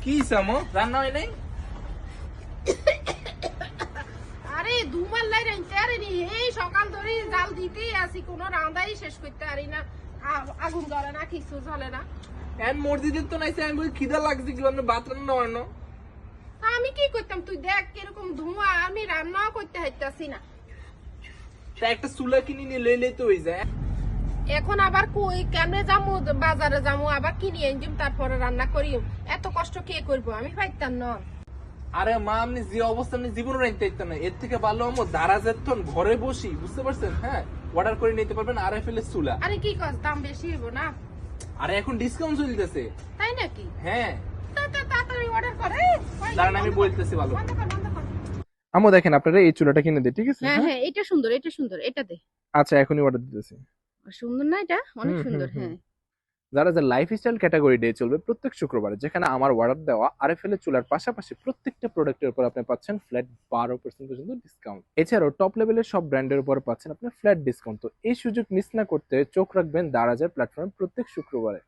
কি সামো রান্না হয় নাই? আরে দুমার লাই রাইতে আরে নি এই সকাল ধরে জাল দিতেই আসি, কোনো রান্দাই শেষ করতে পারি না। আগুন জ্বলে না, কিছু জ্বলে না। এন মসজিদের তো নাইছে, আমি বলি খিদা লাগছে কি আপনি ভাত রান্না হয় না? তা আমি কি করতাম, তুই দেখ কিরকম ধোঁয়া, আমি রান্নাও করতে হাইতাছি না। তা একটা চুলা কিনে নিয়ে লইলেই তো হয়ে যায়। এখন আবার কই কেমনে যামু, বাজারে যামু আবার কিনে আনজিম, তারপরে রান্না করিম। এত কষ্ট কে করবো, আমি পাইতাম না। আরে মা, আপনি যে অবস্থা আপনি জীবনে রাখতে পারতেন না, এর থেকে ভালো আমার দারাজের তন ঘরে বসি, বুঝতে পারছেন? হ্যাঁ, অর্ডার করে নিতে পারবেন RFL এর চুলা। আরে কি কস, দাম বেশি হইব না? আরে এখন ডিসকাউন্ট চলতেছে। তাই নাকি? হ্যাঁ, তাড়াতাড়ি অর্ডার করে। দাঁড়ান আমি বলতেছি ভালো। বন্ধ কর, বন্ধ কর। আমো দেখেন আপনারা এই চুলাটা কিনে দিই, ঠিক আছে? হ্যাঁ হ্যাঁ, এটা সুন্দর, এটা সুন্দর, এটা দে। আচ্ছা, এখনই অর্ডার দিতেছি। সুন্দর না এটা? অনেক হুম, সুন্দর। হুম, হুম। হ্যাঁ যারা যে লাইফস্টাইল ক্যাটাগরি ডে চলবে প্রত্যেক শুক্রবারে, যেখানে আমার অর্ডার দেওয়া RFL এর চুলার পাশাপাশি প্রত্যেকটা প্রোডাক্টের উপর আপনি পাচ্ছেন ফ্ল্যাট 12% পর্যন্ত ডিসকাউন্ট। এছাড়াও টপ লেভেলের সব ব্র্যান্ডের উপর পাচ্ছেন আপনি ফ্ল্যাট ডিসকাউন্ট। তো এই সুযোগ মিস না করতে চোখ রাখবেন দারাজের প্ল্যাটফর্মে প্রত্যেক শুক্রবারে।